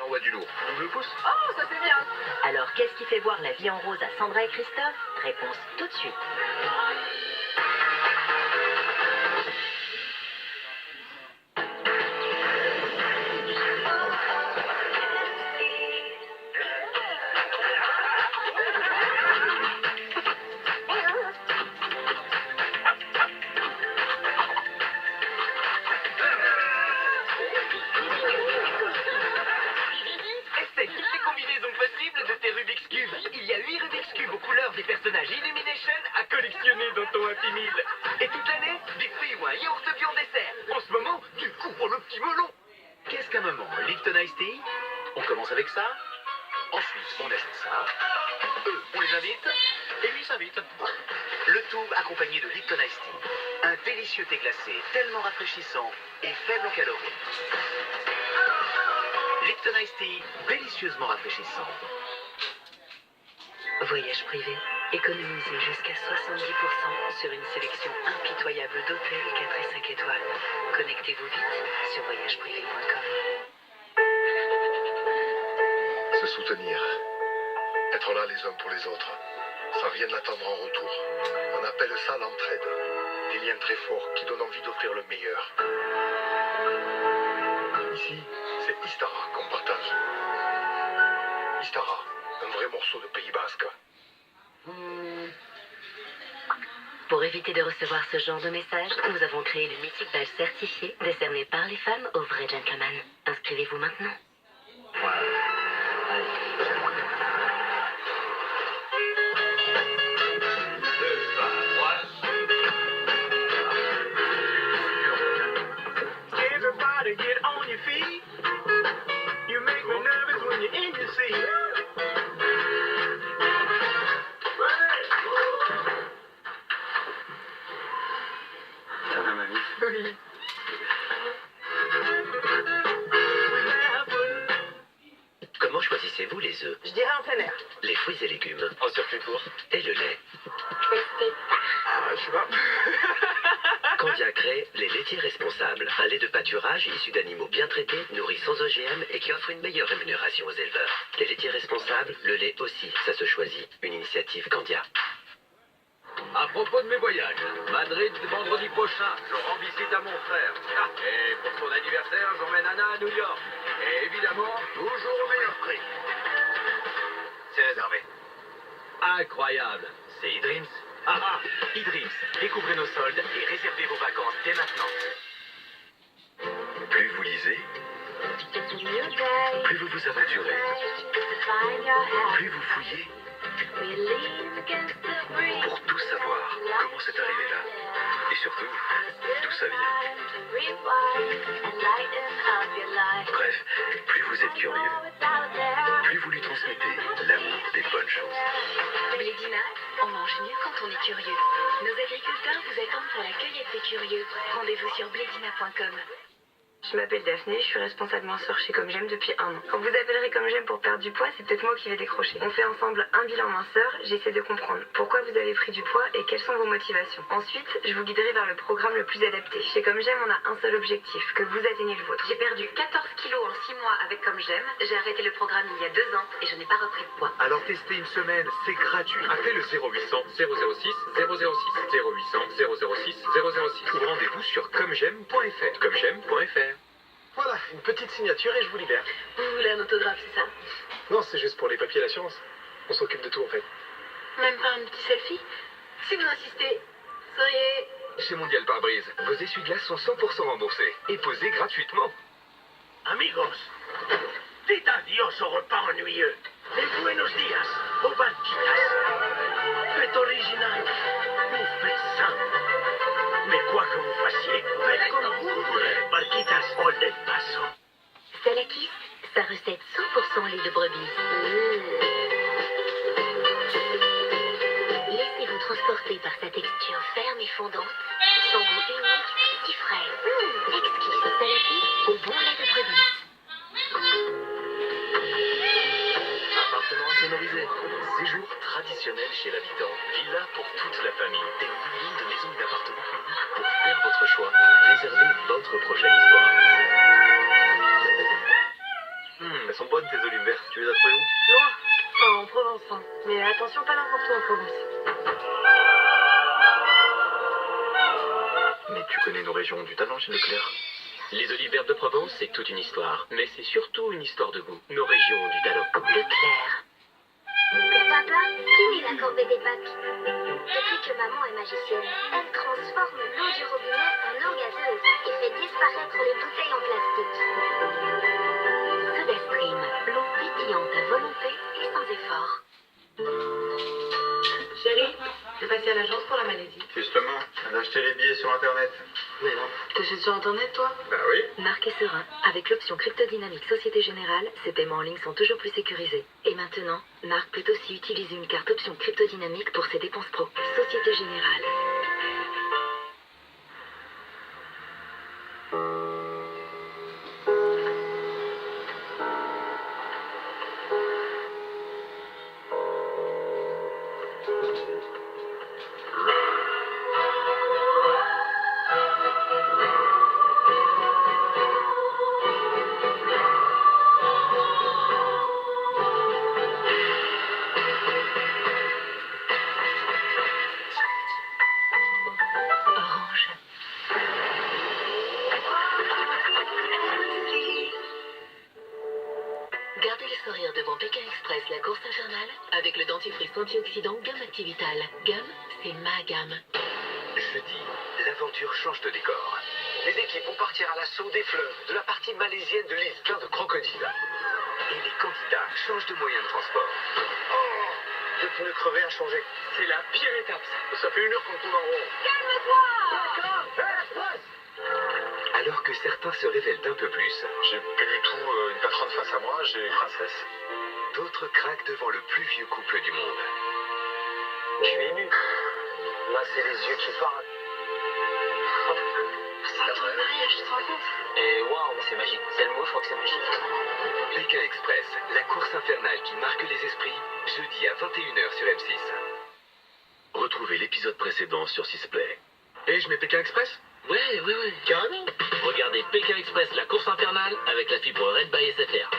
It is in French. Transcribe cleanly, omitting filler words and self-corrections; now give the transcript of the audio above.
envoie du lourd. Double pouce. Oh, ça c'est bien. Alors, qu'est-ce qui fait voir la vie en rose à Sandra et Christophe? Réponse tout de suite. Essaye toutes les combinaisons possibles de tes Rubik's Cube. Il y a 8 Rubik's Cube aux couleurs des personnages Illumination à collectionner dans ton Happy Meal. Et toute l'année, des fruits ou un yaourt bio en dessert. En ce moment, tu couvres le petit melon. Qu'est-ce qu'un moment? Lipton Ice Tea? On commence avec ça. Ensuite, on ajoute ça. Eux, on les invite. Et lui s'invite. Le tout accompagné de Lipton Ice Tea. Un délicieux thé glacé, tellement rafraîchissant et faible en calories. Lipton Ice Tea, délicieusement rafraîchissant. Voyage privé. Économisez jusqu'à 70% sur une sélection impitoyable d'hôtels 4 et 5 étoiles. Connectez-vous vite sur voyageprivé.com. Se soutenir. Être là les uns pour les autres. Sans rien attendre en retour. On appelle ça l'entraide. Des liens très forts qui donnent envie d'offrir le meilleur. Ici, c'est Istara qu'on partage. Istara, un vrai morceau de Pays Basque. Pour éviter de recevoir ce genre de message, nous avons créé le mythique badge certifié décerné par les femmes aux vrais gentlemen. Inscrivez-vous maintenant. Everybody get on your feet. You make me nervous when you're in your seat. Ta même amie. Oui. Comment choisissez-vous les œufs? Je dirais en plein air. Les fruits et légumes? En circuit court. Et le lait? Ah, je sais pas. Candia crée les laitiers responsables, un lait de pâturage issu d'animaux bien traités, nourris sans OGM et qui offre une meilleure rémunération aux éleveurs. Les laitiers responsables, le lait aussi, ça se choisit. Une initiative Candia. À propos de mes voyages, Madrid vendredi prochain, je rends visite à mon frère. Ah, et pour son anniversaire, j'emmène Anna à New York. Et évidemment, toujours au meilleur prix. C'est réservé. Incroyable. C'est eDreams. Ah, eDreams. Découvrez nos soldes et réservez vos vacances dès maintenant. Plus vous lisez, plus vous vous aventurez, plus vous fouillez, pour tout savoir comment c'est arrivé là. Et surtout, d'où ça vient. Bref, plus vous êtes curieux, plus vous lui transmettez l'amour des bonnes choses. Blédina, on mange mieux quand on est curieux. Nos agriculteurs vous attendent pour la cueillette des curieux. Rendez-vous sur blédina.com. Je m'appelle Daphné, je suis responsable minceur chez Comme J'aime depuis 1 an. Quand vous appellerez Comme J'aime pour perdre du poids, c'est peut-être moi qui vais décrocher. On fait ensemble un bilan minceur, j'essaie de comprendre pourquoi vous avez pris du poids et quelles sont vos motivations. Ensuite, je vous guiderai vers le programme le plus adapté. Chez Comme J'aime, on a un seul objectif, que vous atteigniez le vôtre. J'ai perdu 14 kilos en 6 mois avec Comme J'aime. J'ai arrêté le programme il y a 2 ans et je n'ai pas repris de poids. Alors testez une semaine, c'est gratuit. Appelez le 0800 006 006 0800 006 006 ou rendez-vous sur commej'aime.fr. Commej'aime.fr. Voilà, une petite signature et je vous libère. Vous voulez un autographe, c'est ça? Non, c'est juste pour les papiers d'assurance. On s'occupe de tout en fait. Même pas un petit selfie? Si vous insistez, soyez... Chez Mondial Pare-Brise, vos essuie-glaces sont 100% remboursés et posés gratuitement. Amigos, dites adios au repas ennuyeux. Et buenos dias aux banquitas. Faites original ou faites simple. Mais quoi que vous fassiez, faites comme vous voulez. Barquitas all del paso. Salakis, sa recette 100% lait de brebis. Laissez-vous transporter par sa texture ferme et fondante, son goût unique, si frais. Exquis, Salakis au bon lait de brebis. Appartement sonorisé. Séjour traditionnel chez l'habitant. Villa pour toute la famille. Des milliers de maisons et d'appartements uniques pour faire votre choix. Réservez votre prochaine histoire. Elles sont bonnes tes olives vertes. Tu les as trouvées où? Loin. Enfin, en Provence, hein. Mais attention, pas n'importe où en Provence. Mais tu connais nos régions du talent chez Leclerc. Les olives vertes de Provence, c'est toute une histoire. Mais c'est surtout une histoire de goût. Nos régions du talent. Leclerc. Papa, qui est la corvée des papes? Depuis que maman est magicienne, elle transforme l'eau du robinet en eau gazeuse et fait disparaître les bouteilles en plastique. SodaStream, l'eau pétillante à volonté et sans effort. Chérie, je vais passer à l'agence pour la Malaisie. Justement, on a acheté les billets sur internet. Mais non. T'achètes sur internet, toi? Bah oui. Marc est serein. Avec l'option cryptodynamique Société Générale, ses paiements en ligne sont toujours plus sécurisés. Et maintenant, Marc peut aussi utiliser une carte option cryptodynamique pour ses dépenses pro. Société Générale. Orange. Gardez le sourire devant Pékin Express, la course infernale, avec le dentifrice antioxydant Gamme Activital. Gamme, c'est ma gamme. Jeudi, l'aventure change de décor. Les équipes vont partir à l'assaut des fleuves de la partie malaisienne de l'île plein de crocodiles. Et les candidats changent de moyen de transport. Oh, le pneu crevé a changé. C'est la pire étape, ça. Ça fait 1 heure qu'on tourne en rond. Alors que certains se révèlent d'un peu plus, J'ai plus du tout une patronne face à moi, j'ai une princesse. d'autres craquent devant le plus vieux couple du monde. Je suis ému. Là, c'est les yeux qui parlent. C'est ton mariage, tu te rends compte? Et waouh, c'est magique. C'est le mot, je crois que c'est magique. Pékin Express, la course infernale qui marque les esprits, jeudi à 21h sur M6. Retrouvez l'épisode précédent sur Sisplay. Et je mets Pékin Express? Ouais, carrément. Regardez Pékin Express, la course infernale, avec la fibre Red by SFR.